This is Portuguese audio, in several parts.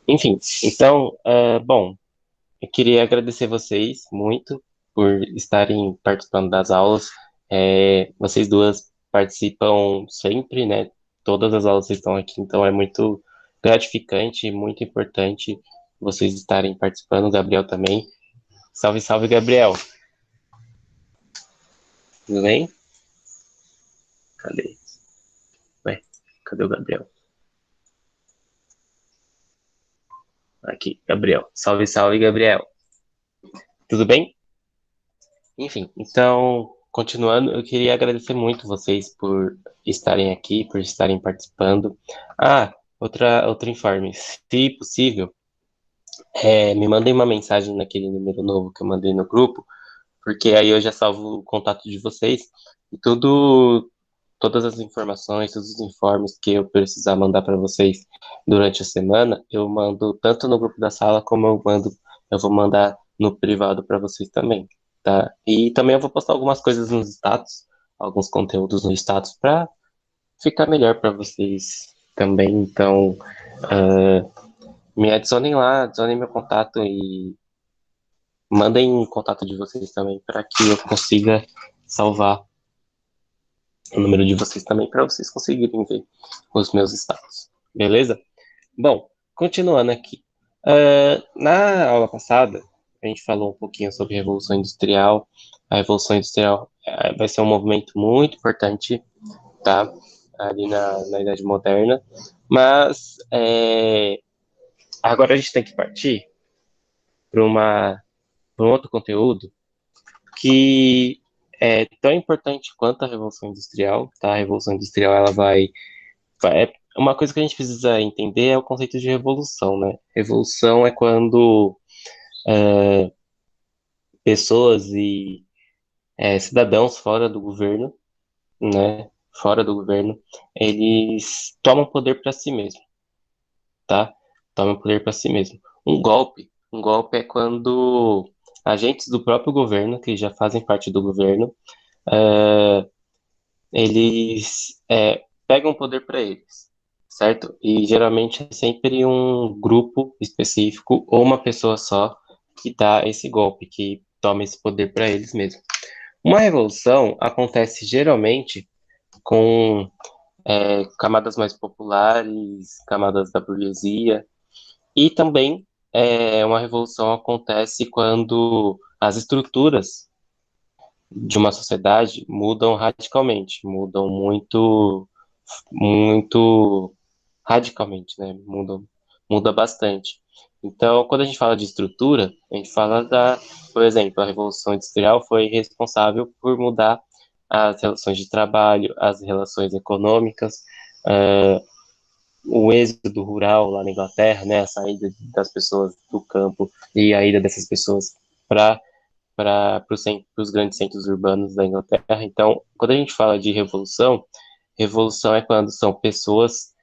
Enfim, então, bom, eu queria agradecer vocês muito por estarem participando das aulas. Vocês duas participam sempre, né? Todas as aulas estão aqui, então é muito gratificante e muito importante vocês estarem participando. O Gabriel também. Salve, salve, Gabriel. Tudo bem? Cadê? Ué, cadê o Gabriel? Aqui, Gabriel. Salve, salve, Gabriel. Tudo bem? Enfim, então, continuando, eu queria agradecer muito vocês por estarem aqui, por estarem participando. Outro informe. Se possível, me mandem uma mensagem naquele número novo que eu mandei no grupo, porque aí eu já salvo o contato de vocês e todas as informações, todos os informes que eu precisar mandar para vocês durante a semana, eu mando tanto no grupo da sala como eu vou mandar no privado para vocês também, tá? E também eu vou postar algumas coisas nos status, alguns conteúdos no status para ficar melhor para vocês também. Então, me adicionem lá, adicionem meu contato e mandem o contato de vocês também para que eu consiga salvar o número de vocês também para vocês conseguirem ver os meus status. Beleza? Bom, continuando aqui. Na aula passada, a gente falou um pouquinho sobre Revolução Industrial. A Revolução Industrial vai ser um movimento muito importante, tá? Ali na Idade Moderna. Mas agora a gente tem que partir para um outro conteúdo que é tão importante quanto a Revolução Industrial, tá? A Revolução Industrial, uma coisa que a gente precisa entender é o conceito de revolução, né? Revolução é quando pessoas e cidadãos fora do governo, né? Fora do governo, eles tomam poder para si mesmo, tá? Tomam poder para si mesmo. Um golpe é quando agentes do próprio governo, que já fazem parte do governo, é, eles pegam o poder para eles, certo? E geralmente é sempre um grupo específico ou uma pessoa só que dá esse golpe, que toma esse poder para eles mesmos. Uma revolução acontece geralmente com camadas mais populares, camadas da burguesia, e também uma revolução acontece quando as estruturas de uma sociedade mudam radicalmente, mudam muito, muito radicalmente, né? Muda bastante. Então, quando a gente fala de estrutura, a gente fala por exemplo, a Revolução Industrial foi responsável por mudar as relações de trabalho, as relações econômicas, uh, o êxodo rural lá na Inglaterra, né? A saída das pessoas do campo e a ida dessas pessoas para os grandes centros urbanos da Inglaterra. Então, quando a gente fala de revolução, revolução é quando são pessoas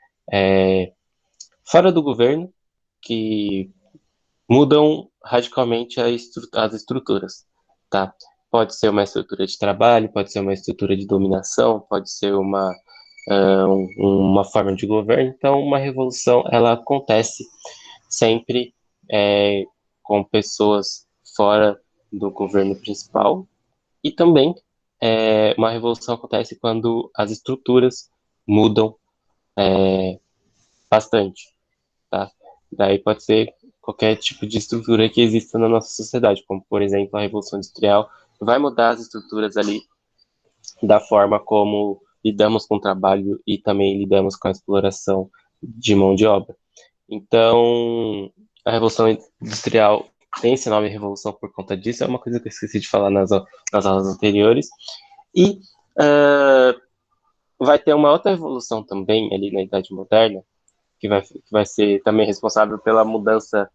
fora do governo que mudam radicalmente as estruturas, tá? Pode ser uma estrutura de trabalho, pode ser uma estrutura de dominação, pode ser uma forma de governo. Então, uma revolução, ela acontece sempre com pessoas fora do governo principal e também uma revolução acontece quando as estruturas mudam bastante, tá? Daí pode ser qualquer tipo de estrutura que exista na nossa sociedade, como, por exemplo, a Revolução Industrial vai mudar as estruturas ali da forma como lidamos com o trabalho e também lidamos com a exploração de mão de obra. Então, a Revolução Industrial tem esse nome Revolução por conta disso, é uma coisa que eu esqueci de falar nas aulas anteriores. E vai ter uma outra revolução também ali na Idade Moderna, que vai ser também responsável pela mudança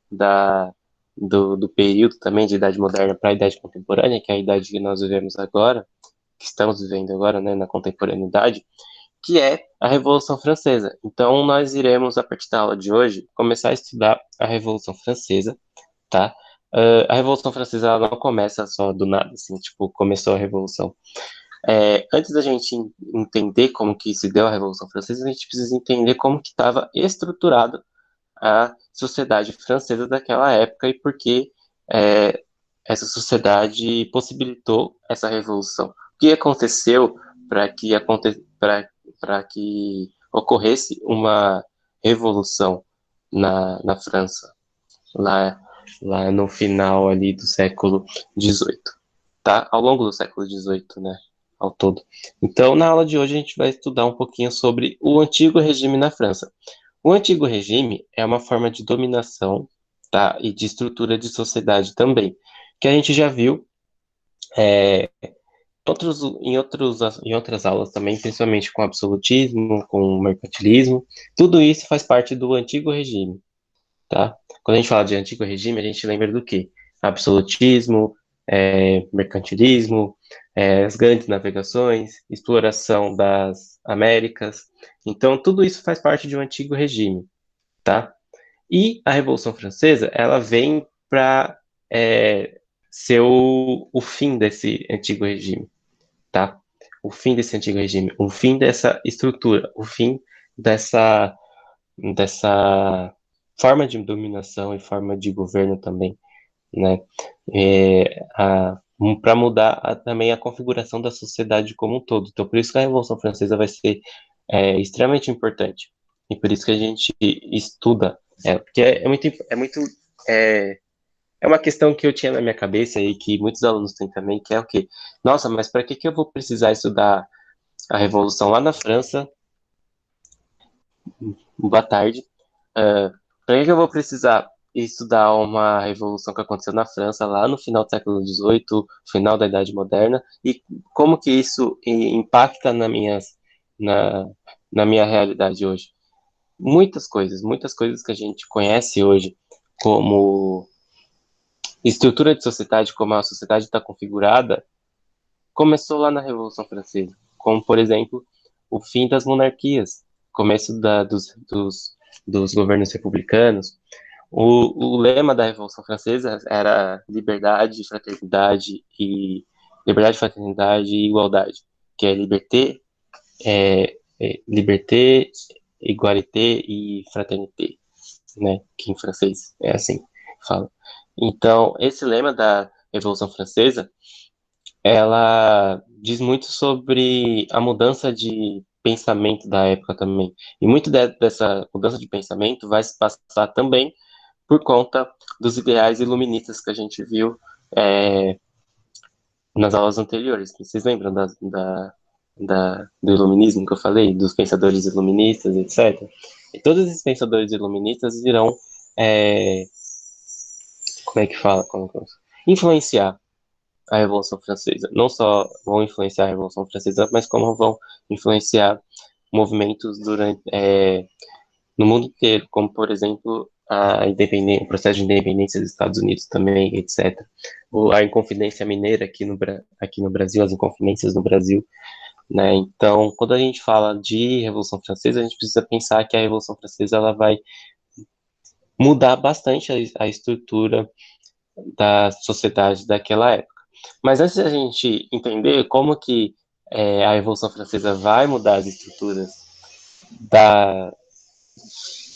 da, do período também de Idade Moderna para a Idade Contemporânea, que é a idade que nós vivemos agora, que estamos vivendo agora, né, na contemporaneidade, que é a Revolução Francesa. Então, nós iremos, a partir da aula de hoje, começar a estudar a Revolução Francesa, tá? A Revolução Francesa ela não começa só do nada, assim, tipo, começou a Revolução. Antes da gente entender como que se deu a Revolução Francesa, a gente precisa entender como que estava estruturado a sociedade francesa daquela época e por que é, essa sociedade possibilitou essa revolução. O que aconteceu para que ocorresse uma revolução na França, lá, lá no final ali do século XVIII, tá? Ao longo do século XVIII, né? Ao todo. Então, na aula de hoje, a gente vai estudar um pouquinho sobre o antigo regime na França. O antigo regime é uma forma de dominação, tá? E de estrutura de sociedade também, que a gente já viu em outras aulas também, principalmente com absolutismo, com mercantilismo. Tudo isso faz parte do antigo regime, tá? Quando a gente fala de antigo regime, a gente lembra do quê? Absolutismo, mercantilismo, as grandes navegações, exploração das Américas. Então, tudo isso faz parte de um antigo regime, tá? E a Revolução Francesa, ela vem para ser o fim desse antigo regime, tá? O fim desse antigo regime, o fim dessa estrutura, o fim dessa, dessa forma de dominação e forma de governo também, né? Para mudar também a configuração da sociedade como um todo. Então, por isso que a Revolução Francesa vai ser extremamente importante. E por isso que a gente estuda, porque é, é uma questão que eu tinha na minha cabeça e que muitos alunos têm também, que é o quê? Nossa, mas para que eu vou precisar estudar a Revolução lá na França? Boa tarde. Para que eu vou precisar estudar uma revolução que aconteceu na França lá no final do século XVIII, final da Idade Moderna, e como que isso impacta na, na minha realidade hoje? Muitas coisas que a gente conhece hoje como estrutura de sociedade, como a sociedade está configurada, começou lá na Revolução Francesa, como, por exemplo, o fim das monarquias, começo dos governos republicanos. O lema da Revolução Francesa era liberdade, fraternidade e igualdade, que é liberté, égalité e fraternité, né? Que em francês é assim que fala. Então, esse lema da Revolução Francesa, ela diz muito sobre a mudança de pensamento da época também. E muito dessa mudança de pensamento vai se passar também por conta dos ideais iluministas que a gente viu é, nas aulas anteriores. Vocês lembram do iluminismo que eu falei, dos pensadores iluministas, etc. E todos esses pensadores iluministas irão, é, como é que fala, influenciar a Revolução Francesa. Não só vão influenciar a Revolução Francesa, mas como vão influenciar movimentos no mundo inteiro, como, por exemplo, o processo de independência dos Estados Unidos também, etc. A Inconfidência Mineira aqui no Brasil, as Inconfidências no Brasil, né? Então, quando a gente fala de Revolução Francesa, a gente precisa pensar que a Revolução Francesa ela vai mudar bastante a estrutura da sociedade daquela época. Mas antes da gente entender como que a Revolução Francesa vai mudar as estruturas da,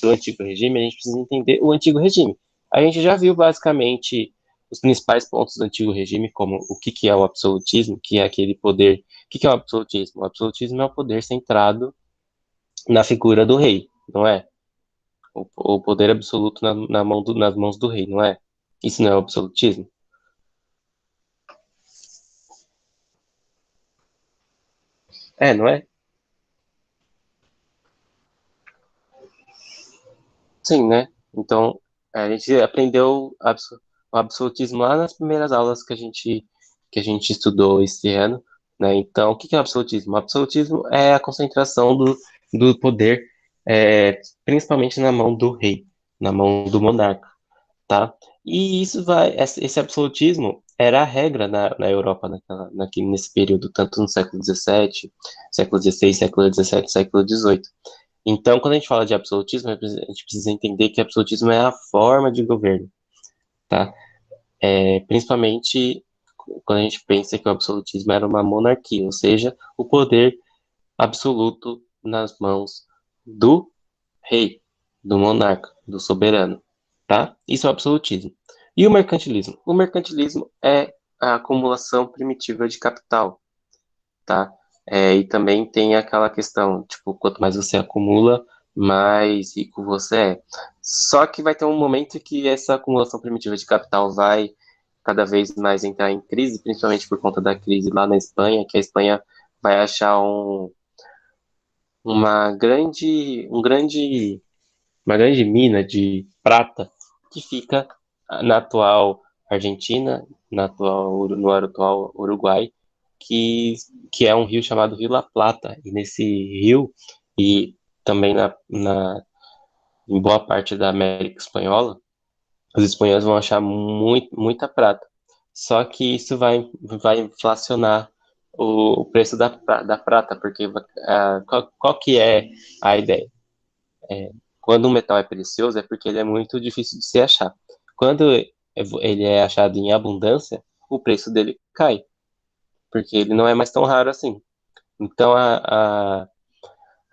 do antigo regime, a gente precisa entender o antigo regime. A gente já viu basicamente os principais pontos do antigo regime, como o que é o absolutismo, que é aquele poder. O que é o absolutismo? O absolutismo é o poder centrado na figura do rei, não é? O poder absoluto nas mãos do rei, não é? Isso não é o absolutismo? Não é? Sim, né? Então, a gente aprendeu o absolutismo lá nas primeiras aulas que a gente estudou esse ano, né? Então, o que é o absolutismo? O absolutismo é a concentração do poder, principalmente na mão do rei, na mão do monarca, tá? E esse absolutismo era a regra na Europa nesse período, tanto no século XVII, século XVI, século XVII, século XVIII. Então, quando a gente fala de absolutismo, a gente precisa entender que absolutismo é a forma de governo, tá? Principalmente quando a gente pensa que o absolutismo era uma monarquia, ou seja, o poder absoluto nas mãos do rei, do monarca, do soberano, tá? Isso é o absolutismo. E o mercantilismo? O mercantilismo é a acumulação primitiva de capital, tá? E também tem aquela questão, tipo, quanto mais você acumula, mais rico você é. Só que vai ter um momento que essa acumulação primitiva de capital vai cada vez mais entrar em crise, principalmente por conta da crise lá na Espanha, que a Espanha vai achar uma uma grande mina de prata que fica na atual Argentina, no atual Uruguai, que, que é um rio chamado Rio La Plata. E nesse rio, e também em boa parte da América Espanhola, os espanhóis vão achar muita prata. Só que isso vai inflacionar o preço da prata, porque qual que é a ideia? Quando um metal é precioso, é porque ele é muito difícil de se achar. Quando ele é achado em abundância, o preço dele cai, porque ele não é mais tão raro assim. Então a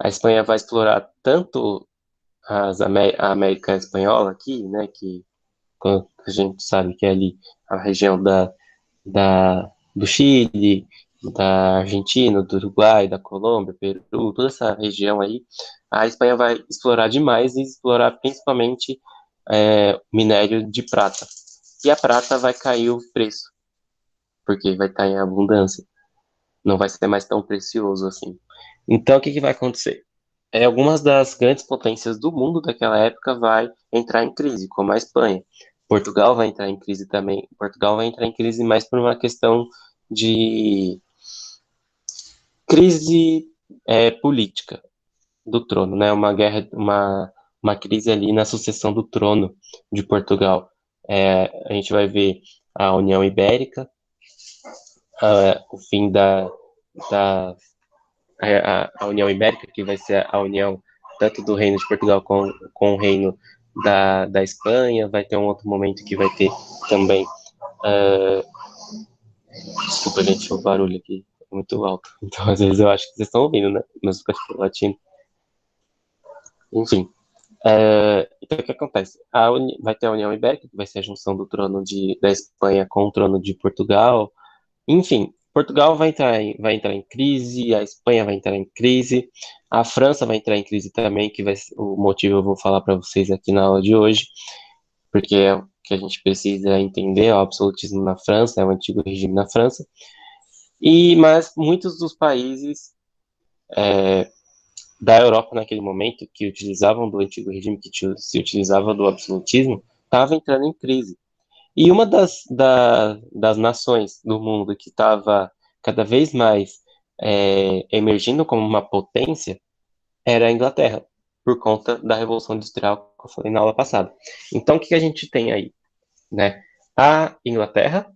Espanha vai explorar tanto a América Espanhola aqui, né, que a gente sabe que é ali a região do Chile, da Argentina, do Uruguai, da Colômbia, Peru, toda essa região aí, a Espanha vai explorar demais e explorar principalmente minério de prata. E a prata vai cair o preço, porque vai estar em abundância, não vai ser mais tão precioso assim. Então, o que vai acontecer? Algumas das grandes potências do mundo daquela época vai entrar em crise, como a Espanha. Portugal vai entrar em crise também. Portugal vai entrar em crise mais por uma questão de crise política do trono, né? Uma crise ali na sucessão do trono de Portugal. A gente vai ver a União Ibérica, o fim da a União Ibérica, que vai ser a união tanto do Reino de Portugal com o Reino da Espanha. Vai ter um outro momento que vai ter também. Uh, Desculpa, gente, o barulho aqui é muito alto. Então, às vezes, eu acho que vocês estão ouvindo, né? Mas o cachorro latindo. Enfim. Então, o que acontece? Vai ter a União Ibérica, que vai ser a junção do trono da Espanha com o trono de Portugal. Enfim, Portugal vai entrar em crise, a Espanha vai entrar em crise, a França vai entrar em crise também, o motivo eu vou falar para vocês aqui na aula de hoje, porque é o que a gente precisa entender, é o absolutismo na França, é o antigo regime na França. Mas muitos dos países da Europa naquele momento, que utilizavam do antigo regime, se utilizavam do absolutismo, estavam entrando em crise. E uma das nações do mundo que estava cada vez mais emergindo como uma potência era a Inglaterra, por conta da Revolução Industrial que eu falei na aula passada. Então, o que a gente tem aí? Né? A Inglaterra,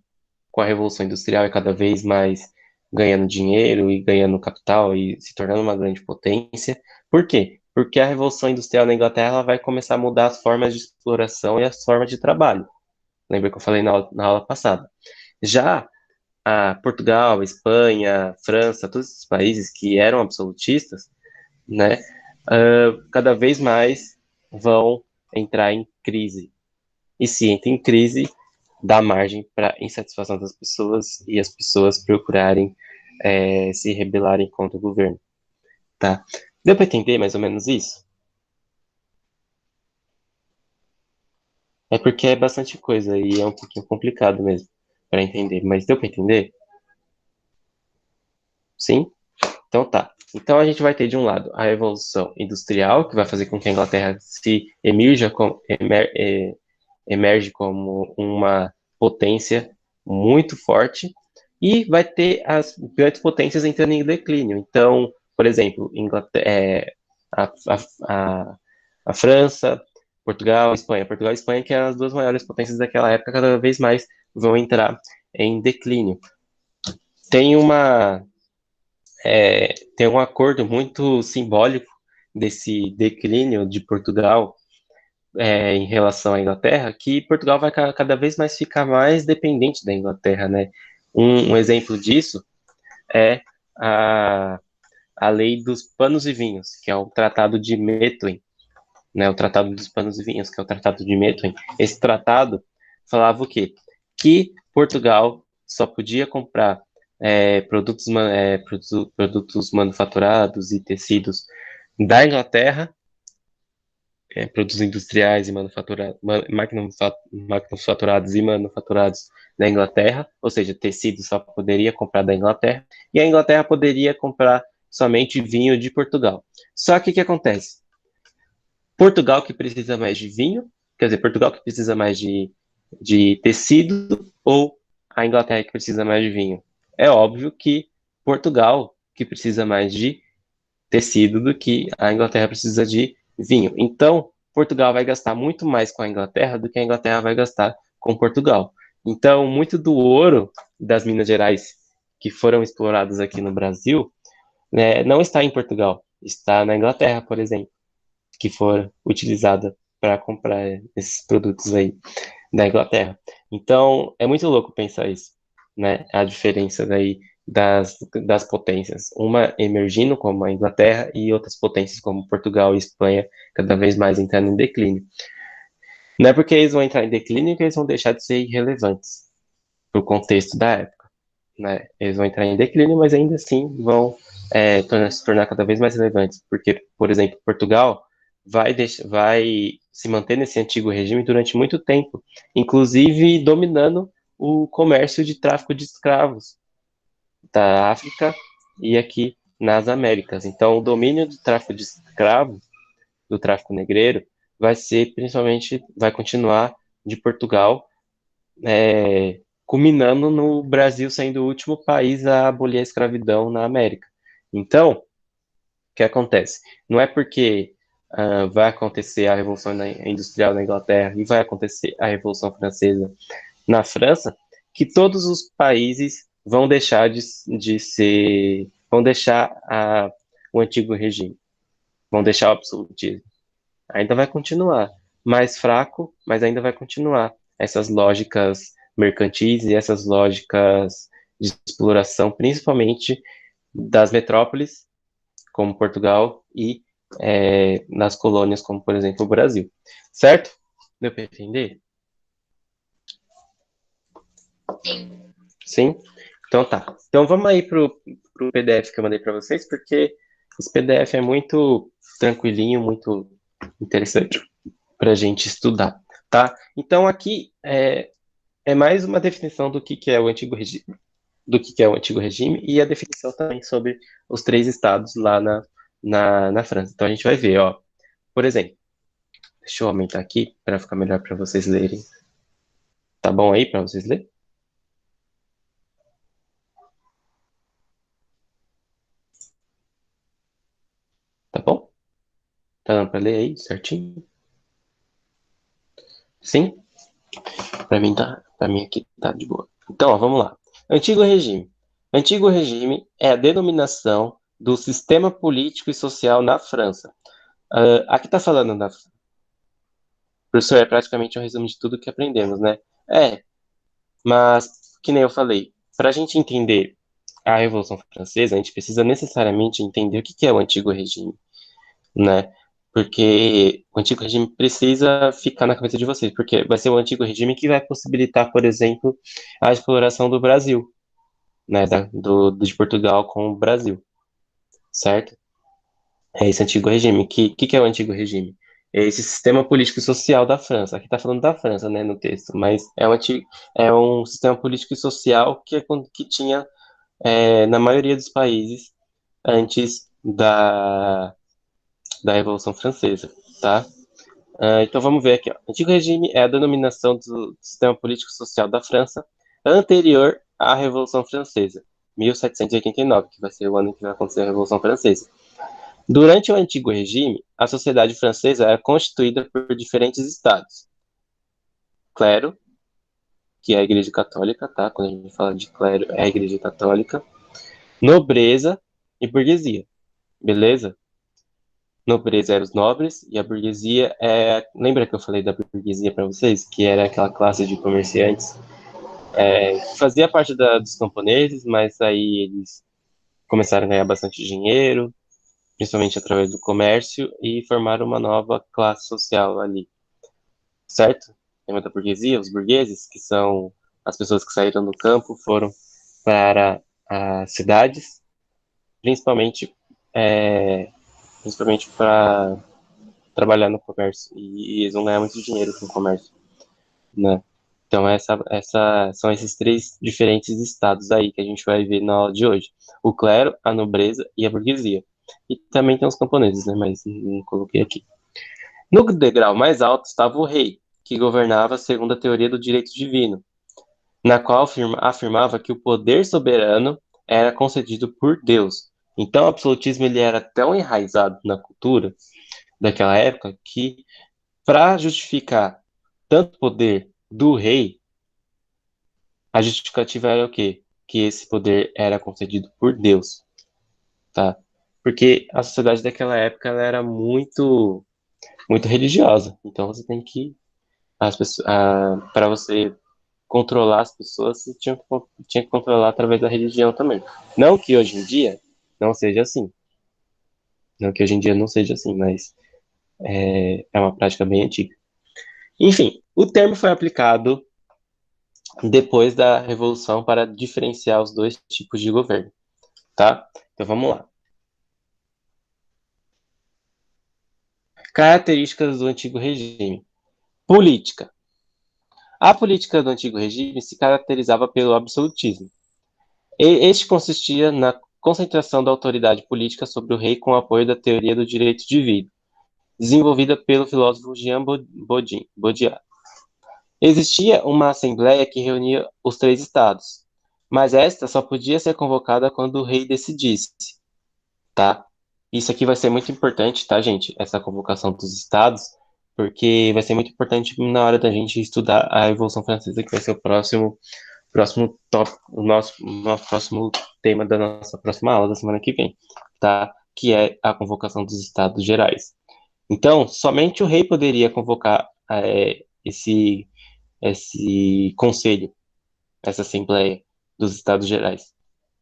com a Revolução Industrial, é cada vez mais ganhando dinheiro e ganhando capital e se tornando uma grande potência. Por quê? Porque a Revolução Industrial na Inglaterra ela vai começar a mudar as formas de exploração e as formas de trabalho. Lembra que eu falei na aula passada. Já a Portugal, Espanha, França, todos esses países que eram absolutistas, né, cada vez mais vão entrar em crise. E se entra em crise, dá margem para insatisfação das pessoas e as pessoas procurarem se rebelarem contra o governo. Tá? Deu para entender mais ou menos isso? É porque é bastante coisa e é um pouquinho complicado mesmo para entender, mas deu para entender? Sim? Então tá. Então a gente vai ter de um lado a Revolução Industrial, que vai fazer com que a Inglaterra emerge como uma potência muito forte, e vai ter as grandes potências entrando em declínio. Então, por exemplo, a, a, a, a França, Portugal, Espanha. Portugal e Espanha, que eram as duas maiores potências daquela época, cada vez mais vão entrar em declínio. Tem uma tem um acordo muito simbólico desse declínio de Portugal em relação à Inglaterra, que Portugal vai cada vez mais ficar mais dependente da Inglaterra, né? Um exemplo disso é a lei dos panos e vinhos, que é o Tratado de Methuen, né, o Tratado dos Panos e Vinhos, que é o Tratado de Methuen. Esse tratado falava o quê? Que Portugal só podia comprar produtos manufaturados e tecidos da Inglaterra, produtos industriais e manufaturados e manufaturados da Inglaterra, ou seja, tecido só poderia comprar da Inglaterra, e a Inglaterra poderia comprar somente vinho de Portugal. Só que o que acontece? Portugal que precisa mais de vinho, quer dizer, Portugal que precisa mais de tecido, ou a Inglaterra que precisa mais de vinho? É óbvio que Portugal que precisa mais de tecido do que a Inglaterra precisa de vinho. Então, Portugal vai gastar muito mais com a Inglaterra do que a Inglaterra vai gastar com Portugal. Então, muito do ouro das Minas Gerais que foram explorados aqui no Brasil, né, não está em Portugal, está na Inglaterra, por exemplo, que for utilizada para comprar esses produtos aí da Inglaterra. Então, é muito louco pensar isso, né? A diferença daí das potências. Uma emergindo, como a Inglaterra, e outras potências, como Portugal e Espanha, cada vez mais entrando em declínio. Não é porque eles vão entrar em declínio que eles vão deixar de ser irrelevantes para o contexto da época, né? Eles vão entrar em declínio, mas ainda assim vão se tornar cada vez mais relevantes, porque, por exemplo, Portugal vai se manter nesse antigo regime durante muito tempo, inclusive dominando o comércio de tráfico de escravos da África e aqui nas Américas. Então, o domínio do tráfico de escravos, do tráfico negreiro, vai continuar de Portugal, culminando no Brasil sendo o último país a abolir a escravidão na América. Então, o que acontece? Não é porque vai acontecer a Revolução Industrial na Inglaterra e vai acontecer a Revolução Francesa na França que todos os países vão deixar de ser, vão deixar o antigo regime, vão deixar o absolutismo. Ainda vai continuar, mais fraco, mas ainda vai continuar essas lógicas mercantis e essas lógicas de exploração, principalmente das metrópoles, como Portugal, e nas colônias, como por exemplo o Brasil. Certo? Deu para entender? Sim? Então tá. Então vamos aí pro PDF que eu mandei para vocês, porque esse PDF é muito tranquilinho, muito interessante para a gente estudar, tá? Então aqui é mais uma definição do que é o antigo regime, do que é o antigo regime e a definição também sobre os três estados lá na França. Então a gente vai ver, ó. Por exemplo, deixa eu aumentar aqui para ficar melhor para vocês lerem. Tá bom aí para vocês lerem? Tá bom? Tá dando para ler aí certinho? Sim? Para mim tá, para mim aqui tá de boa. Então, ó, vamos lá. Antigo regime. Antigo regime é a denominação do sistema político e social na França. Aqui tá falando da professor, é praticamente um resumo de tudo que aprendemos, né? Mas que nem eu falei, para a gente entender a Revolução Francesa, a gente precisa necessariamente entender o que é o antigo regime, né? Porque o antigo regime precisa ficar na cabeça de vocês, porque vai ser o antigo regime que vai possibilitar, por exemplo, a exploração do Brasil, né, de Portugal com o Brasil, certo? É esse antigo regime. Que é o antigo regime? É esse sistema político e social da França. Aqui está falando da França, né, no texto, mas é um sistema político e social que tinha na maioria dos países antes da Revolução Francesa, tá? Então vamos ver aqui, ó. Antigo regime é a denominação do sistema político e social da França anterior à Revolução Francesa, 1789, que vai ser o ano em que vai acontecer a Revolução Francesa. Durante o Antigo Regime, a sociedade francesa era constituída por diferentes estados. Clero, que é a Igreja Católica, tá? Quando a gente fala de clero, é a Igreja Católica. Nobreza e burguesia, beleza? Nobreza eram os nobres e a burguesia é... Lembra que eu falei da burguesia para vocês? Que era aquela classe de comerciantes Fazia parte dos camponeses, mas aí eles começaram a ganhar bastante dinheiro, principalmente através do comércio, e formaram uma nova classe social ali, certo? Tem muita burguesia, os burgueses, que são as pessoas que saíram do campo, foram para as cidades, principalmente, principalmente para trabalhar no comércio, e eles vão ganhar muito dinheiro com o comércio, né? Então, são esses três diferentes estados aí que a gente vai ver na aula de hoje: o clero, a nobreza e a burguesia. E também tem os camponeses, né? Mas não coloquei aqui. No degrau mais alto estava o rei, que governava segundo a teoria do direito divino, na qual afirmava que o poder soberano era concedido por Deus. Então, o absolutismo ele era tão enraizado na cultura daquela época que, para justificar tanto poder do rei, a justificativa era o quê? Que esse poder era concedido por Deus, tá? Porque a sociedade daquela época ela era muito religiosa. Então você tem que as pessoas, para você controlar as pessoas, você tinha que controlar através da religião também. Não que hoje em dia não seja assim. Não que hoje em dia não seja assim, mas é uma prática bem antiga. Enfim, o termo foi aplicado depois da Revolução para diferenciar os dois tipos de governo, tá? Então vamos lá. Características do antigo regime. Política. A política do antigo regime se caracterizava pelo absolutismo. Este consistia na concentração da autoridade política sobre o rei com o apoio da teoria do direito divino, desenvolvida pelo filósofo Jean Baudrillard. Existia uma assembleia que reunia os três estados, mas esta só podia ser convocada quando o rei decidisse, tá? Isso aqui vai ser muito importante, tá, gente? Essa convocação dos estados, porque vai ser muito importante na hora da gente estudar a Revolução Francesa, que vai ser o próximo tópico, o nosso próximo tema da nossa próxima aula da semana que vem, tá? Que é a convocação dos estados gerais. Então, somente o rei poderia convocar esse conselho, essa assembleia dos estados gerais.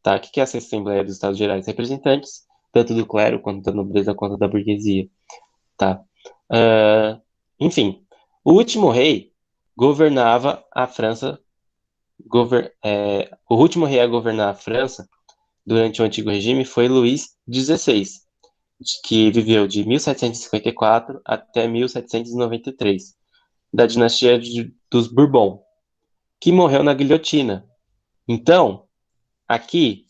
Tá? O que é essa Assembleia dos Estados Gerais? Representantes tanto do clero, quanto da nobreza, quanto da burguesia. Tá? Ah, enfim, o último rei governava a França. O último rei a governar a França durante o Antigo Regime foi Luís XVI, que viveu de 1754 até 1793, da dinastia dos Bourbon, que morreu na guilhotina. Então, aqui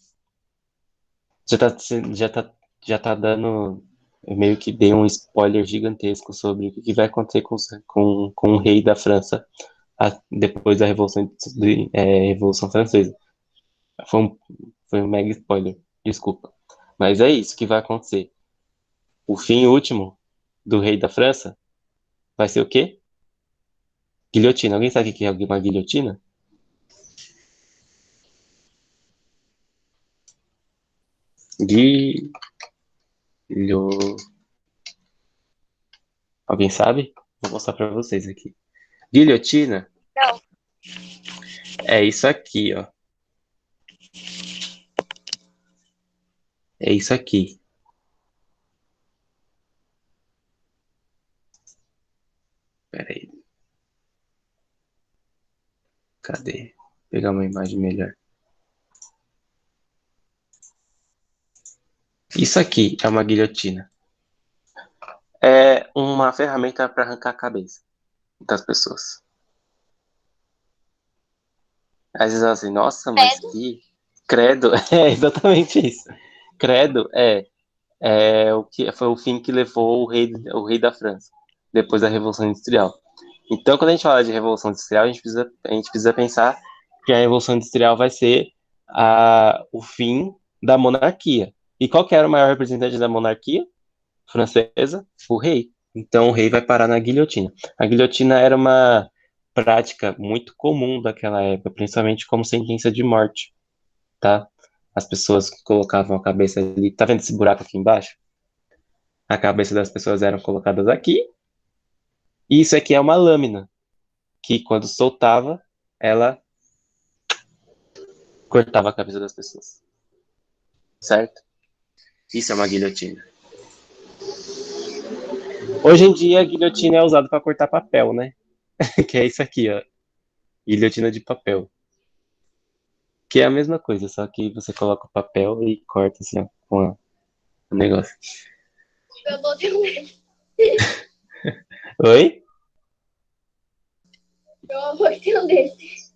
Já tá, já tá, já tá dando. Eu meio que dei um spoiler gigantesco sobre o que vai acontecer com o rei da França depois da Revolução Francesa. Foi um, foi um mega spoiler, desculpa. Mas é isso que vai acontecer. O fim último do rei da França vai ser o quê? Guilhotina. Alguém sabe o que é uma guilhotina? Guilho... Alguém sabe? Vou mostrar pra vocês aqui. Guilhotina Não. é isso aqui, ó. É isso aqui. Pera aí. Cadê? Vou pegar uma imagem melhor. Isso aqui é uma guilhotina. É uma ferramenta para arrancar a cabeça das pessoas. Às vezes assim, nossa, mas Credo. que credo, é exatamente isso. Credo é o que foi o fim que levou o rei da França depois da Revolução Industrial. Então, quando a gente fala de Revolução Industrial, a gente precisa pensar que a Revolução Industrial vai ser o fim da monarquia. E qual que era o maior representante da monarquia francesa? O rei. Então, o rei vai parar na guilhotina. A guilhotina era uma prática muito comum daquela época, principalmente como sentença de morte, tá? As pessoas colocavam a cabeça ali. Tá vendo esse buraco aqui embaixo? A cabeça das pessoas eram colocadas aqui. E isso aqui é uma lâmina, que quando soltava, ela cortava a cabeça das pessoas, certo? Isso é uma guilhotina. Hoje em dia, a guilhotina é usada para cortar papel, né? Que é isso aqui, ó. Guilhotina de papel. Que é a mesma coisa, só que você coloca o papel e corta assim, ó, com o negócio. Meu avô tem um desse. Oi? Meu avô tem um desse.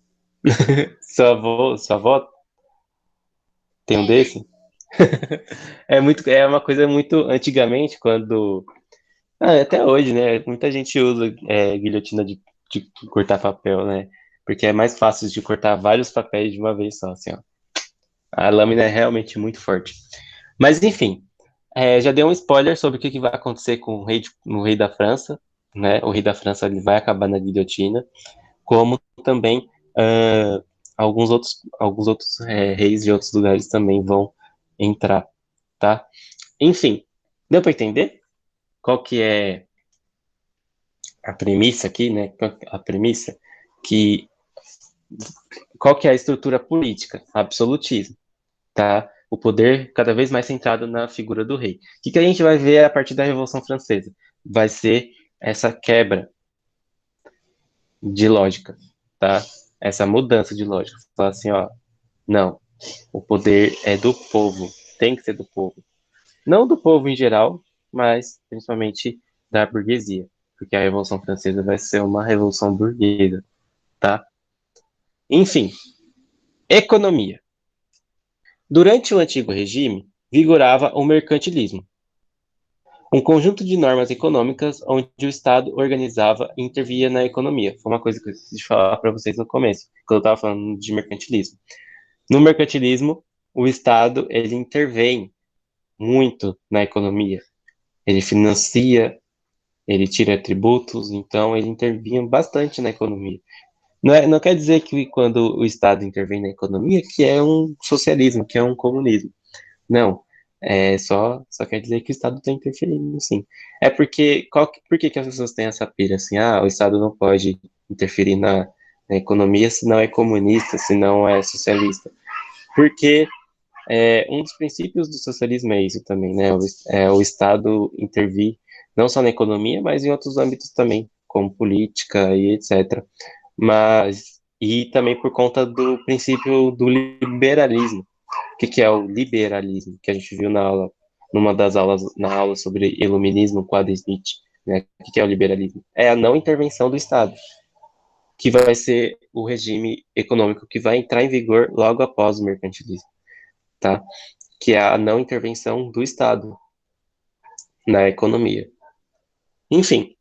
Sua avó tem um É. desse? É uma coisa muito antigamente, quando. Até hoje, né? Muita gente usa guilhotina de cortar papel, né? Porque é mais fácil de cortar vários papéis de uma vez só, assim, ó. A lâmina é realmente muito forte. Mas, enfim, já deu um spoiler sobre o que vai acontecer com o rei da França, né? O rei da França ele vai acabar na guilhotina, como também alguns outros reis de outros lugares também vão entrar, tá? Enfim, deu para entender qual que é a premissa aqui, né? A premissa que qual que é a estrutura política? Absolutismo, tá? O poder cada vez mais centrado na figura do rei. O que a gente vai ver a partir da Revolução Francesa? Vai ser essa quebra de lógica, tá? Essa mudança de lógica. Falar assim, ó, não, o poder é do povo, tem que ser do povo. Não do povo em geral, mas principalmente da burguesia, porque a Revolução Francesa vai ser uma revolução burguesa, tá? Enfim, economia. Durante o antigo regime, vigorava o mercantilismo, um conjunto de normas econômicas onde o Estado organizava e intervia na economia. Foi uma coisa que eu esqueci de falar para vocês no começo, quando eu estava falando de mercantilismo. No mercantilismo, o Estado ele intervém muito na economia. Ele financia, ele tira tributos, então ele intervinha bastante na economia. Não quer dizer que quando o Estado intervém na economia que é um socialismo, que é um comunismo. Não, só quer dizer que o Estado está interferindo, sim. É porque, por que as pessoas têm essa pira, assim, o Estado não pode interferir na economia se não é comunista, se não é socialista? Porque um dos princípios do socialismo é isso também, né? O Estado intervir não só na economia, mas em outros âmbitos também, como política e etc. E também por conta do princípio do liberalismo. O que é o liberalismo? Que a gente viu numa das aulas, na aula sobre iluminismo com Adam Smith, né? O que é o liberalismo? É a não intervenção do Estado, que vai ser o regime econômico que vai entrar em vigor logo após o mercantilismo, tá? Que é a não intervenção do Estado na economia. Enfim,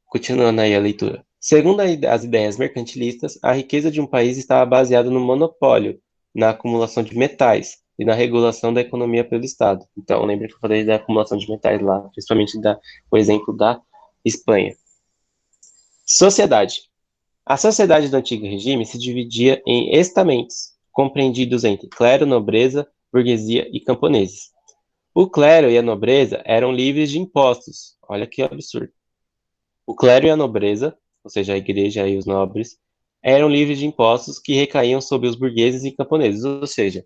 continuando aí a leitura. Segundo as ideias mercantilistas, a riqueza de um país estava baseada no monopólio, na acumulação de metais e na regulação da economia pelo Estado. Então, lembra que eu falei da acumulação de metais lá, principalmente o exemplo da Espanha. Sociedade. A sociedade do antigo regime se dividia em estamentos, compreendidos entre clero, nobreza, burguesia e camponeses. O clero e a nobreza eram livres de impostos. Olha que absurdo. O clero e a nobreza, ou seja, a igreja e os nobres, eram livres de impostos que recaíam sobre os burgueses e camponeses. Ou seja,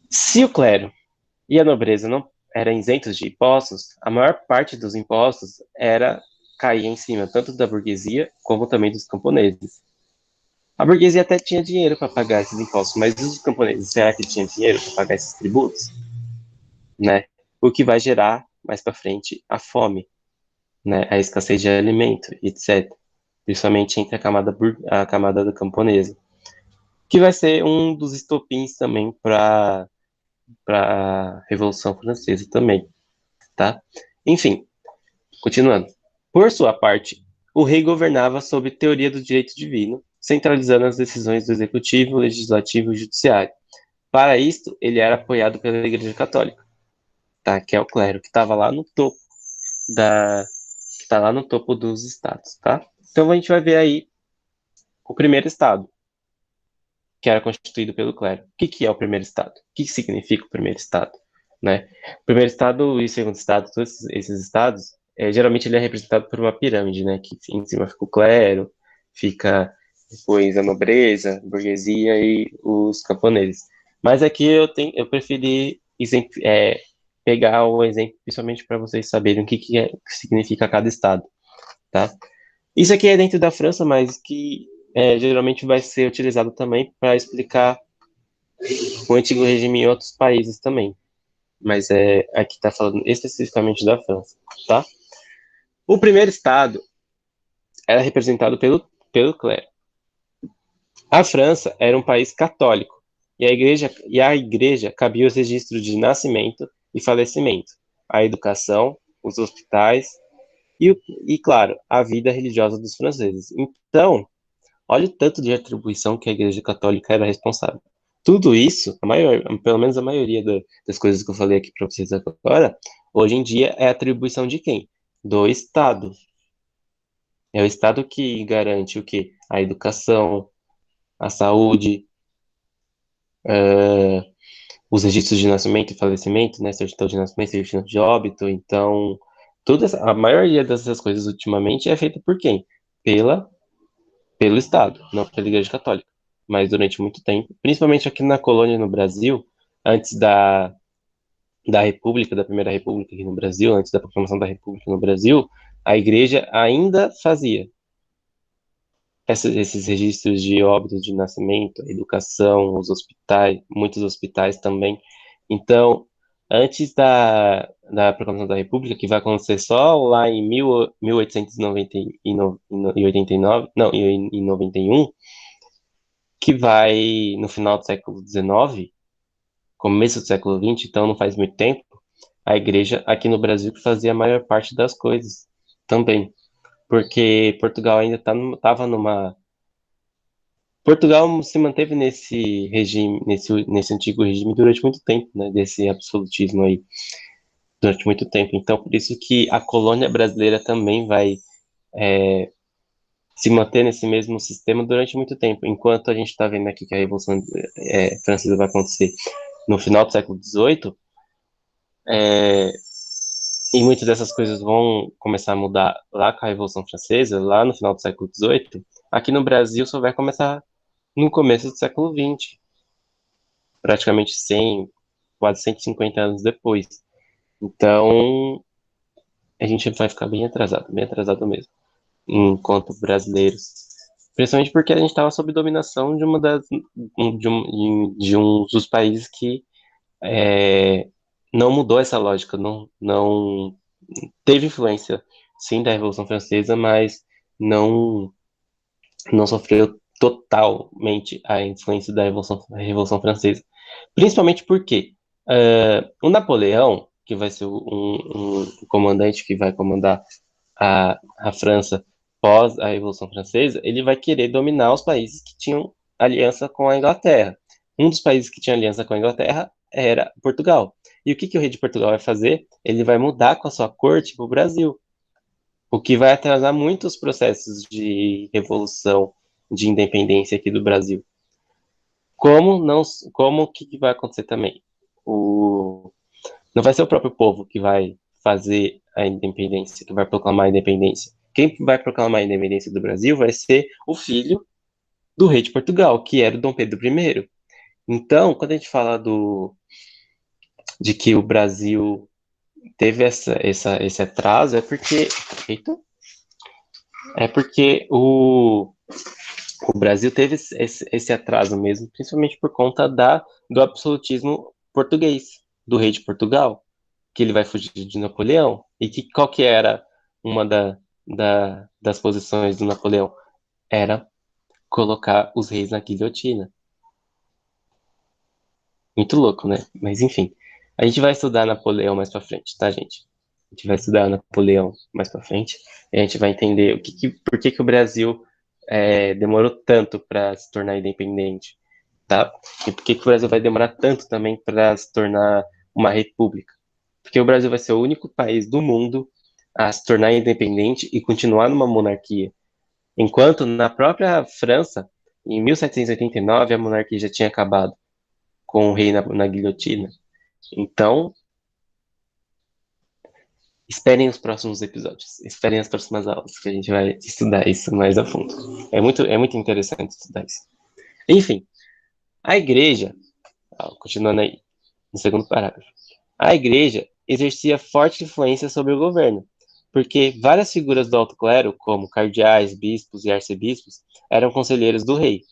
se o clero e a nobreza não eram isentos de impostos, a maior parte dos impostos caía em cima tanto da burguesia como também dos camponeses. A burguesia até tinha dinheiro para pagar esses impostos, mas os camponeses, será que tinham dinheiro para pagar esses tributos? Né? O que vai gerar mais para frente a fome, né? A escassez de alimento, etc. Principalmente entre a camada da camponesa, que vai ser um dos estopins também para a Revolução Francesa também, tá? Enfim, continuando. Por sua parte, o rei governava sob teoria do direito divino, centralizando as decisões do executivo, legislativo e judiciário. Para isto, ele era apoiado pela Igreja Católica, tá? Que é o clero, que estava lá no topo da, que tá lá no topo dos estados, tá? Então a gente vai ver aí o primeiro estado, que era constituído pelo clero. O que é o primeiro estado? O que significa o primeiro estado? Né? O primeiro estado e o segundo estado, todos esses estados, geralmente ele é representado por uma pirâmide, né? Que em cima fica o clero, fica depois a nobreza, a burguesia e os camponeses. Mas aqui eu preferi pegar o exemplo, principalmente para vocês saberem que significa cada estado, tá? Isso aqui é dentro da França, mas que geralmente vai ser utilizado também para explicar o antigo regime em outros países também. Mas aqui está falando especificamente da França, tá? O primeiro estado era representado pelo clero. A França era um país católico e a igreja cabia os registros de nascimento e falecimento, a educação, os hospitais e, claro, a vida religiosa dos franceses. Então, olha o tanto de atribuição que a Igreja Católica era responsável. Tudo isso, pelo menos a maioria das coisas que eu falei aqui para vocês agora, hoje em dia é atribuição de quem? Do Estado. É o Estado que garante o quê? A educação, a saúde, eh, os registros de nascimento e falecimento, né? Certidão de nascimento, certidão de óbito. Então, a maioria dessas coisas ultimamente é feita por quem? Pela pelo Estado, não pela Igreja Católica. Mas durante muito tempo, principalmente aqui na colônia no Brasil, antes da República, da Primeira República aqui no Brasil, antes da proclamação da República no Brasil, a Igreja ainda fazia esses registros de óbitos de nascimento, a educação, os hospitais, muitos hospitais também. Então, antes da proclamação da República, que vai acontecer só lá em 1889, não, em 91, que vai no final do século XIX, começo do século XX, então não faz muito tempo, a igreja aqui no Brasil que fazia a maior parte das coisas também, porque Portugal ainda estava numa. Portugal se manteve nesse regime, nesse antigo regime durante muito tempo, né, desse absolutismo aí, durante muito tempo. Então, por isso que a colônia brasileira também vai se manter nesse mesmo sistema durante muito tempo, enquanto a gente está vendo aqui que a Revolução Francesa vai acontecer no final do século XVIII, é, e muitas dessas coisas vão começar a mudar lá com a Revolução Francesa, lá no final do século XVIII, aqui no Brasil só vai começar no começo do século XX, praticamente 100, quase 150 anos depois. Então, a gente vai ficar bem atrasado mesmo, enquanto brasileiros. Principalmente porque a gente estava sob dominação de um dos países que não mudou essa lógica, não teve influência, sim, da Revolução Francesa, mas não, não sofreu totalmente a influência da Revolução Francesa. Principalmente porque o Napoleão, que vai ser um comandante que vai comandar a França pós a Revolução Francesa, ele vai querer dominar os países que tinham aliança com a Inglaterra. Um dos países que tinha aliança com a Inglaterra era Portugal. E o que o rei de Portugal vai fazer? Ele vai mudar com a sua corte para o Brasil, o que vai atrasar muitos processos de revolução, de independência aqui do Brasil. Como não, como que vai acontecer também? Não vai ser o próprio povo que vai fazer a independência, que vai proclamar a independência. Quem vai proclamar a independência do Brasil vai ser o filho do rei de Portugal, que era o Dom Pedro I. Então, quando a gente fala de que o Brasil teve esse atraso, eita, é porque o Brasil teve esse atraso mesmo, principalmente por conta do absolutismo português, do rei de Portugal, que ele vai fugir de Napoleão. E qual que era uma das posições do Napoleão? Era colocar os reis na guilhotina. Muito louco, né? Mas enfim, a gente vai estudar Napoleão mais pra frente, tá, gente? A gente vai estudar Napoleão mais pra frente e a gente vai entender por que o Brasil demorou tanto para se tornar independente, tá? E por que o Brasil vai demorar tanto também para se tornar uma república? Porque o Brasil vai ser o único país do mundo a se tornar independente e continuar numa monarquia. Enquanto na própria França, em 1789, a monarquia já tinha acabado com o rei na guilhotina. Então, Esperem os próximos episódios, esperem as próximas aulas, que a gente vai estudar isso mais a fundo. É muito interessante estudar isso. Enfim, a igreja, continuando aí, no segundo parágrafo, a igreja exercia forte influência sobre o governo, porque várias figuras do alto clero, como cardeais, bispos e arcebispos, eram conselheiros do rei.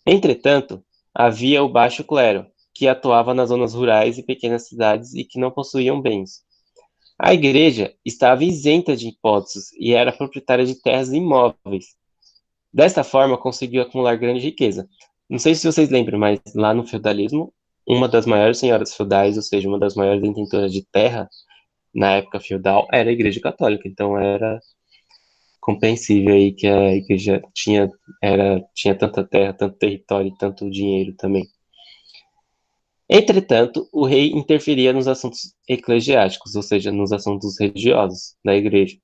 Entretanto, havia o baixo clero, que atuava nas zonas rurais e pequenas cidades e que não possuíam bens. A igreja estava isenta de impostos e era proprietária de terras e imóveis. Desta forma, conseguiu acumular grande riqueza. Não sei se vocês lembram, mas lá no feudalismo, uma das maiores senhoras feudais, ou seja, uma das maiores detentoras de terra na época feudal, era a Igreja Católica. Então era compreensível aí que a igreja tinha tanta terra, tanto território e tanto dinheiro também. Entretanto, o rei interferia nos assuntos eclesiásticos, ou seja, nos assuntos religiosos da igreja,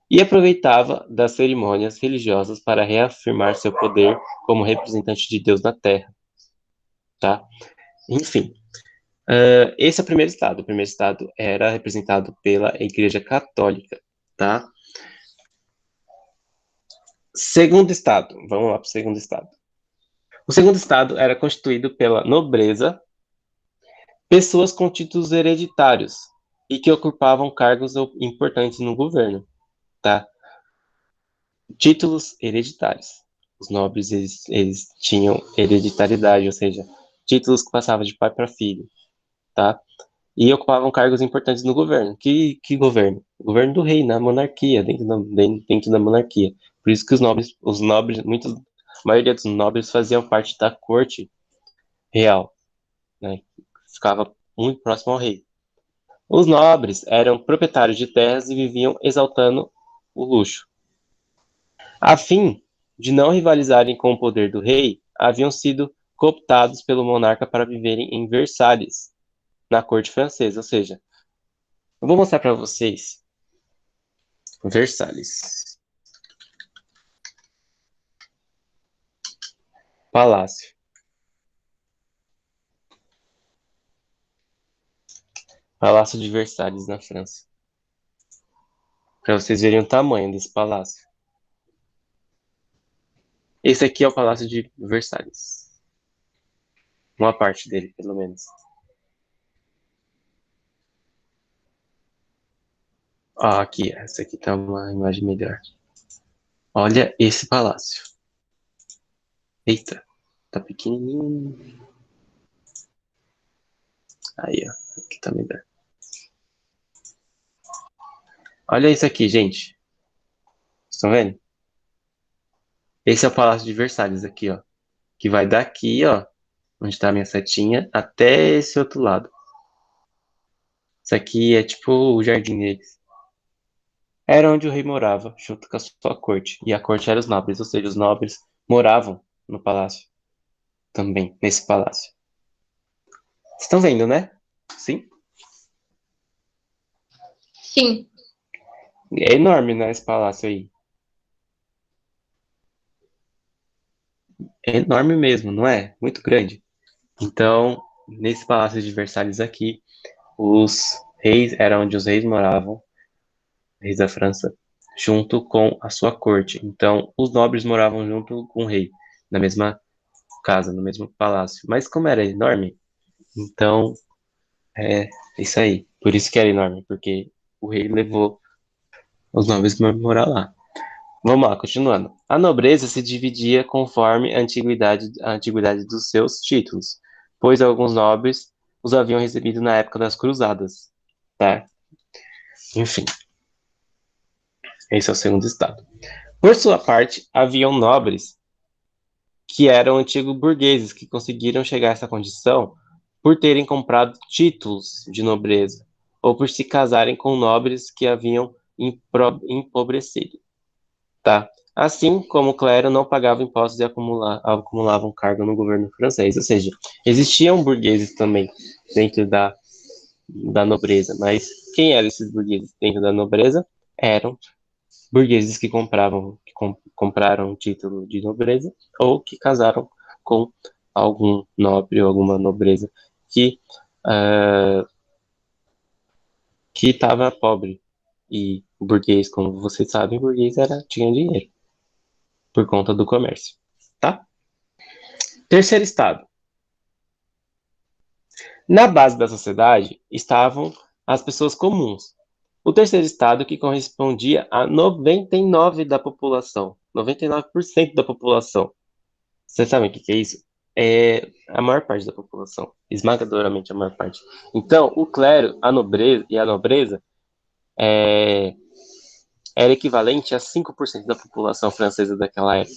e aproveitava das cerimônias religiosas para reafirmar seu poder como representante de Deus na Terra, tá? Enfim, esse é o primeiro estado. O primeiro estado era representado pela Igreja Católica, tá? Segundo estado, vamos lá para o segundo estado. O segundo estado era constituído pela nobreza, pessoas com títulos hereditários e que ocupavam cargos importantes no governo, tá? Títulos hereditários. Os nobres, eles tinham hereditariedade, ou seja, títulos que passavam de pai para filho, tá? E ocupavam cargos importantes no governo. Que governo? O governo do rei, na monarquia, dentro da monarquia. Por isso que a maioria dos nobres faziam parte da corte real, né? Ficava muito próximo ao rei. Os nobres eram proprietários de terras e viviam exaltando o luxo. A fim de não rivalizarem com o poder do rei, haviam sido cooptados pelo monarca para viverem em Versalhes, na corte francesa. Ou seja, eu vou mostrar para vocês Versalhes. Palácio. Palácio de Versalhes, na França. Para vocês verem o tamanho desse palácio. Esse aqui é o Palácio de Versalhes. Uma parte dele, pelo menos. Aqui, essa aqui tá uma imagem melhor. Olha esse palácio. Eita, tá pequenininho. Aí, ó. Aqui tá melhor. Olha isso aqui, gente. Estão vendo? Esse é o Palácio de Versalhes aqui, ó. Que vai daqui, ó, onde tá a minha setinha, até esse outro lado. Isso aqui é tipo o jardim deles. Era onde o rei morava, junto com a sua corte. E a corte era os nobres, ou seja, os nobres moravam no palácio. Também, nesse palácio. Estão vendo, né? Sim? Sim. É enorme, né, esse palácio aí. É enorme mesmo, não é? Muito grande. Então, nesse palácio de Versalhes aqui, os reis, era onde os reis moravam, reis da França, junto com a sua corte. Então, os nobres moravam junto com o rei, na mesma casa, no mesmo palácio. Mas como era enorme, então é isso aí. Por isso que era enorme, porque o rei levou os nobres para morar lá. Vamos lá, continuando. A nobreza se dividia conforme a antiguidade dos seus títulos, pois alguns nobres os haviam recebido na época das cruzadas, tá? Enfim, esse é o segundo estado. Por sua parte, haviam nobres que eram antigos burgueses que conseguiram chegar a essa condição por terem comprado títulos de nobreza ou por se casarem com nobres que haviam empobrecido, tá? Assim como o clero não pagava impostos e acumulavam cargo no governo francês. Ou seja, existiam burgueses também dentro da nobreza, mas quem eram esses burgueses dentro da nobreza? Eram burgueses que compraram um título de nobreza ou que casaram com algum nobre ou alguma nobreza que uh, que estava pobre. E burguês, como vocês sabem, burguês tinha dinheiro por conta do comércio, tá? Terceiro estado. Na base da sociedade estavam as pessoas comuns. O terceiro estado que correspondia a 99% da população. 99% da população. Vocês sabem o que é isso? É a maior parte da população. Esmagadoramente a maior parte. Então, o clero, a nobreza e a nobreza é, era equivalente a 5% da população francesa daquela época.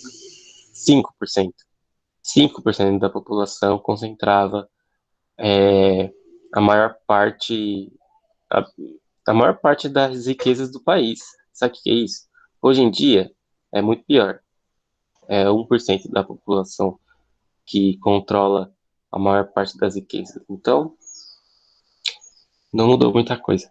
5%. 5% da população concentrava é, a maior parte a, a maior parte das riquezas do país. Sabe o que é isso? Hoje em dia é muito pior. É 1% da população que controla a maior parte das riquezas. Então, não mudou muita coisa.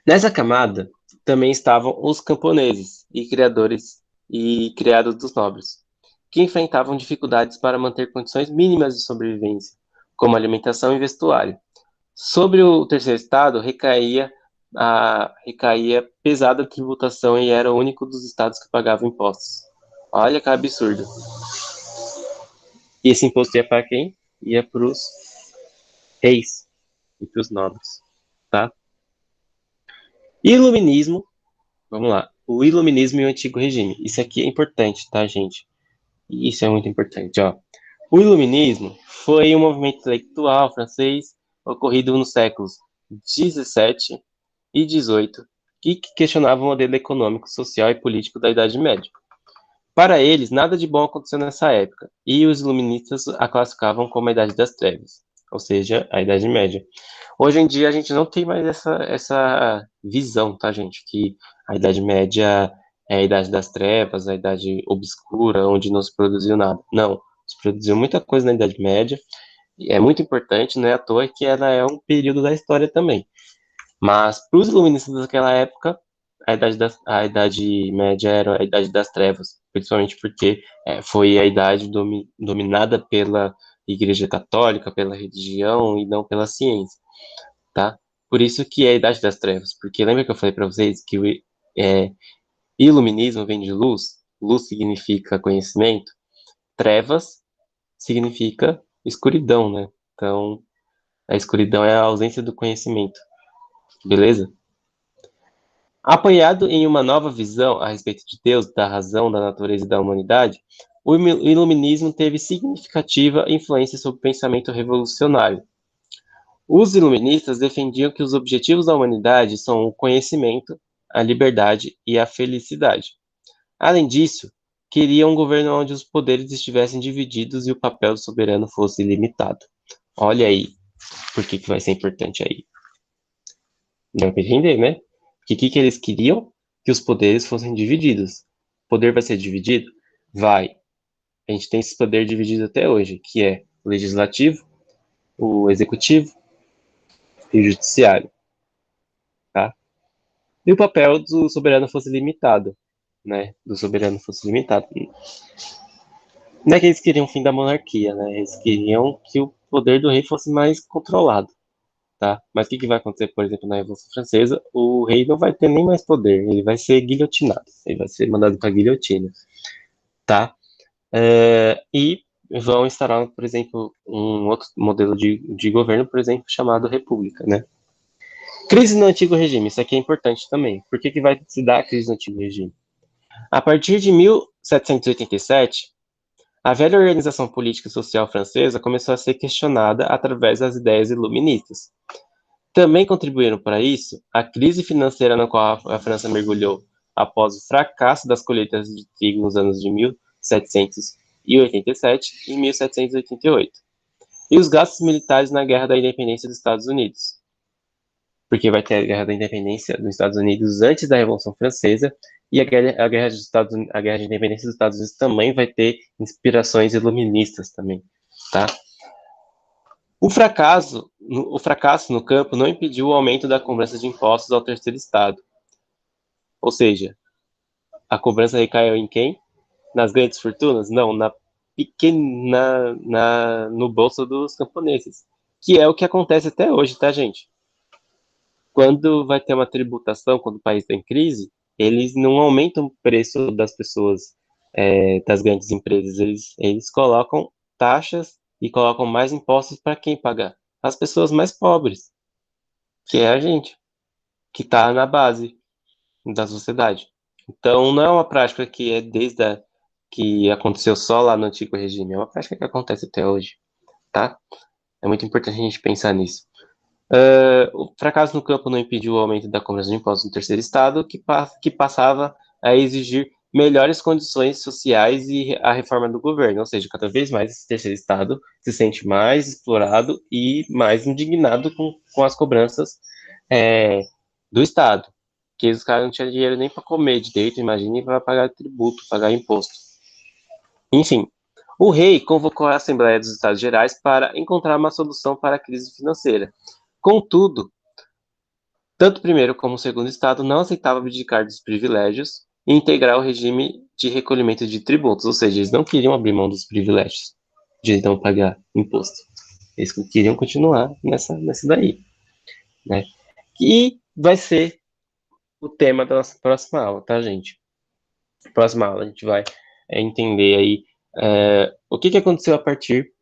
Nessa camada também estavam os camponeses e criadores e criados dos nobres, que enfrentavam dificuldades para manter condições mínimas de sobrevivência, como alimentação e vestuário. Sobre o terceiro estado recaía pesada tributação e era o único dos estados que pagava impostos. Olha que absurdo. E esse imposto ia para quem? Ia para os reis e para os nobres, tá? Iluminismo, vamos lá. O iluminismo e o antigo regime. Isso aqui é importante, tá, gente? Isso é muito importante, ó. O iluminismo foi um movimento intelectual francês ocorrido nos séculos 17 e 18, que questionava o modelo econômico, social e político da Idade Média. Para eles, nada de bom aconteceu nessa época, e os iluministas a classificavam como a Idade das Trevas, ou seja, a Idade Média. Hoje em dia a gente não tem mais essa visão, tá, gente? Que a Idade Média é a Idade das Trevas, a Idade Obscura, onde não se produziu nada. Não, se produziu muita coisa na Idade Média, e é muito importante, não é à toa que ela é um período da história também. Mas para os iluministas daquela época, a Idade Média era a Idade das Trevas, principalmente porque foi a idade dominada pela Igreja Católica, pela religião e não pela ciência, tá? Por isso que é a Idade das Trevas, porque lembra que eu falei para vocês que o é, iluminismo vem de luz? Luz significa conhecimento, trevas significa escuridão, né? Então, a escuridão é a ausência do conhecimento, beleza? Apoiado em uma nova visão a respeito de Deus, da razão, da natureza e da humanidade, o iluminismo teve significativa influência sobre o pensamento revolucionário. Os iluministas defendiam que os objetivos da humanidade são o conhecimento, a liberdade e a felicidade. Além disso, queriam um governo onde os poderes estivessem divididos e o papel do soberano fosse limitado. Olha aí, por que vai ser importante aí? Deu para entender, né? Que o que eles queriam? Que os poderes fossem divididos. O poder vai ser dividido? Vai. A gente tem esse poder dividido até hoje, que é o legislativo, o executivo e o judiciário, tá? E o papel do soberano fosse limitado, né? Do soberano fosse limitado. Não é que eles queriam o fim da monarquia, né? Eles queriam que o poder do rei fosse mais controlado, tá? Mas o que vai acontecer, por exemplo, na Revolução Francesa? O rei não vai ter nem mais poder, ele vai ser guilhotinado, ele vai ser mandado para guilhotina, tá? E vão instaurar, por exemplo, um outro modelo de governo, por exemplo, chamado república, né? Crise no antigo regime, isso aqui é importante também. Por que vai se dar a crise no antigo regime? A partir de 1787, a velha organização política e social francesa começou a ser questionada através das ideias iluministas. Também contribuíram para isso a crise financeira na qual a França mergulhou após o fracasso das colheitas de trigo nos anos de 1787 e 1788, e os gastos militares na Guerra da Independência dos Estados Unidos, porque vai ter a Guerra da Independência dos Estados Unidos antes da Revolução Francesa, e a Guerra de Independência dos Estados Unidos também vai ter inspirações iluministas também, tá? O fracasso no campo não impediu o aumento da cobrança de impostos ao terceiro estado. Ou seja, a cobrança recaiu em quem? Nas grandes fortunas? Não, no bolso dos camponeses. Que é o que acontece até hoje, tá, gente? quando vai ter uma tributação, quando o país está em crise, eles não aumentam o preço das pessoas, das grandes empresas, eles colocam taxas e colocam mais impostos para quem pagar? As pessoas mais pobres, que é a gente, que está na base da sociedade. Então, não é uma prática que é que aconteceu só lá no antigo regime, é uma prática que acontece até hoje, tá? É muito importante a gente pensar nisso. O fracasso no campo não impediu o aumento da cobrança de impostos no terceiro estado, que passava a exigir melhores condições sociais e a reforma do governo, ou seja, cada vez mais esse terceiro estado se sente mais explorado e mais indignado com as cobranças é, do estado, que os caras não tinham dinheiro nem para comer direito, imagine para pagar tributo, pagar imposto. Enfim, o rei convocou a Assembleia dos Estados Gerais para encontrar uma solução para a crise financeira. Contudo, tanto o primeiro como o segundo estado não aceitavam abdicar dos privilégios e integrar o regime de recolhimento de tributos, ou seja, eles não queriam abrir mão dos privilégios de não pagar imposto. Eles queriam continuar nessa daí, né? E vai ser o tema da nossa próxima aula, tá, gente? Próxima aula a gente vai entender aí o que aconteceu a partir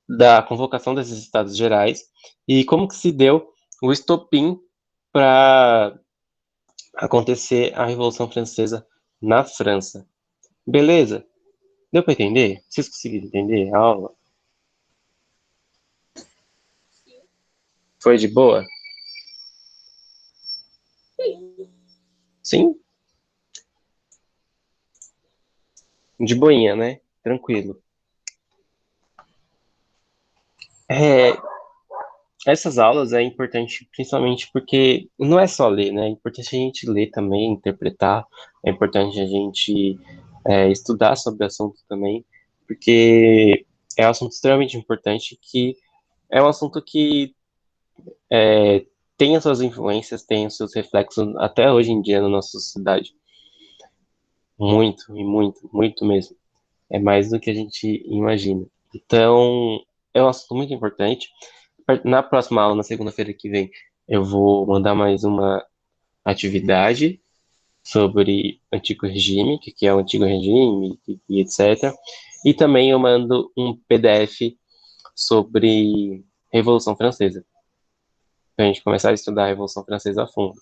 da convocação desses estados gerais e como que se deu o estopim para acontecer a Revolução Francesa na França. Beleza? Deu para entender? Vocês conseguiram entender a aula? Foi de boa? Sim? De boinha, né? Tranquilo. É, essas aulas é importante principalmente porque não é só ler, né? É importante a gente ler também, interpretar. É importante a gente estudar sobre o assunto também, porque é um assunto extremamente importante que é um assunto que tem as suas influências, tem os seus reflexos até hoje em dia na nossa sociedade. Muito, e muito, muito mesmo. É mais do que a gente imagina. Então, é um assunto muito importante. Na próxima aula, na segunda-feira que vem, eu vou mandar mais uma atividade sobre antigo regime, o que é o antigo regime, e etc. E também eu mando um PDF sobre Revolução Francesa, para a gente começar a estudar a Revolução Francesa a fundo,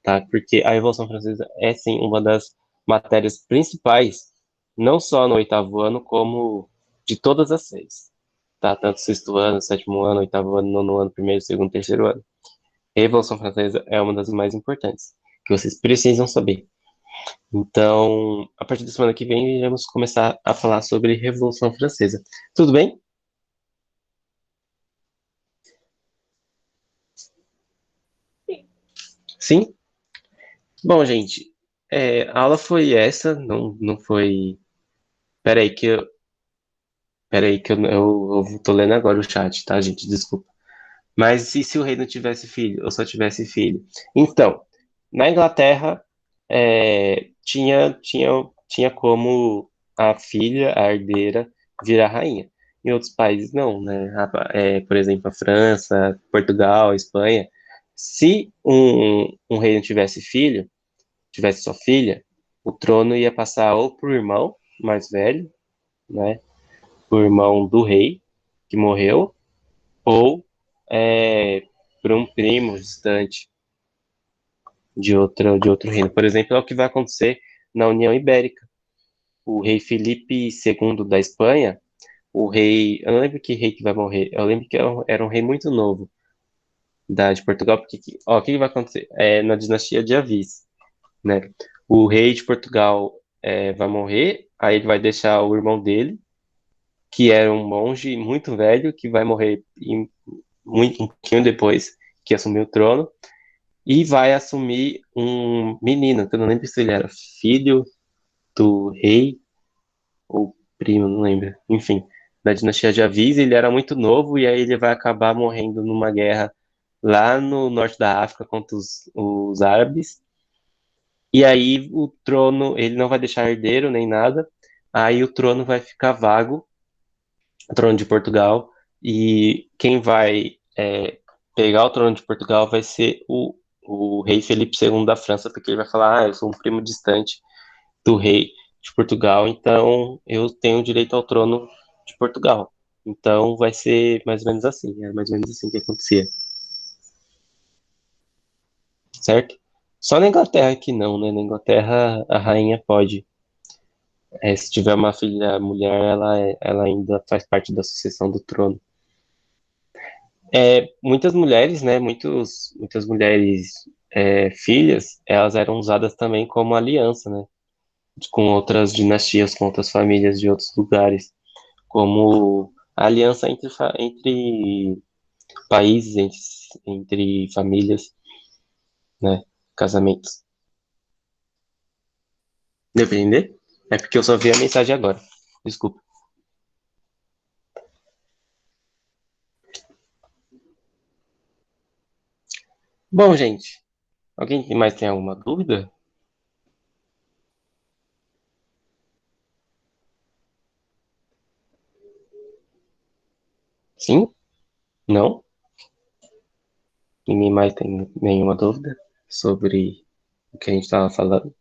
tá? Porque a Revolução Francesa é, sim, uma das matérias principais, não só no oitavo ano, como de todas as séries, tá? Tanto sexto ano, sétimo ano, oitavo ano, nono ano, primeiro, segundo, terceiro ano. A Revolução Francesa é uma das mais importantes, que vocês precisam saber. Então, a partir da semana que vem, vamos começar a falar sobre Revolução Francesa. Tudo bem? Sim? Bom, gente, a aula foi essa, não foi. Peraí que eu tô lendo agora o chat, tá, gente? Desculpa. Mas e se o rei não tivesse filho, ou só tivesse filho? Então, na Inglaterra, tinha como a filha, a herdeira, virar rainha. Em outros países, não, né? Por exemplo, a França, Portugal, a Espanha. Se um rei não tivesse filho, tivesse só filha, o trono ia passar ou pro irmão mais velho, né? O irmão do rei, que morreu, ou para um primo distante de outro reino. Por exemplo, é o que vai acontecer na União Ibérica. O rei Felipe II da Espanha, eu não lembro que rei que vai morrer, eu lembro que era um rei muito novo de Portugal, porque ó, o que vai acontecer? Na dinastia de Avis, né? O rei de Portugal vai morrer, aí ele vai deixar o irmão dele, que era um monge muito velho, que vai morrer um pouquinho depois que assumiu o trono, e vai assumir um menino, que eu não lembro se ele era filho do rei ou primo, não lembro. Enfim, da dinastia de Avis, ele era muito novo e aí ele vai acabar morrendo numa guerra lá no norte da África contra os árabes. E aí o trono, ele não vai deixar herdeiro nem nada. Aí o trono vai ficar vago, o trono de Portugal, e quem vai pegar o trono de Portugal vai ser o rei Felipe II da França, porque ele vai falar, eu sou um primo distante do rei de Portugal, então eu tenho direito ao trono de Portugal. Então vai ser mais ou menos assim, é mais ou menos assim que acontecia, certo? Só na Inglaterra que não, né? Na Inglaterra a rainha pode. Se tiver uma filha mulher, ela ainda faz parte da sucessão do trono. Muitas mulheres, né? Muitas mulheres filhas, elas eram usadas também como aliança, né? Com outras dinastias, com outras famílias de outros lugares, como a aliança entre países, entre famílias, né? Casamentos. Deu pra entender? É porque eu só vi a mensagem agora. Desculpa. Bom, gente, alguém mais tem alguma dúvida? Sim? Não? Ninguém mais tem nenhuma dúvida sobre o que a gente estava falando?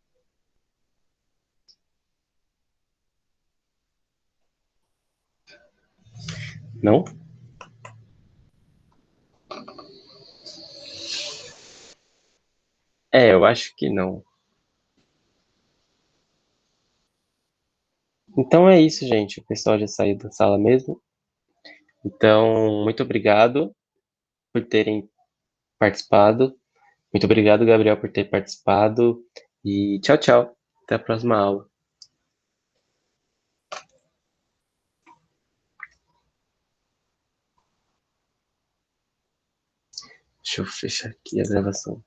Não? Eu acho que não. Então é isso, gente. O pessoal já saiu da sala mesmo. Então, muito obrigado por terem participado. Muito obrigado, Gabriel, por ter participado. E tchau, tchau. Até a próxima aula. Deixa eu fechar aqui a gravação.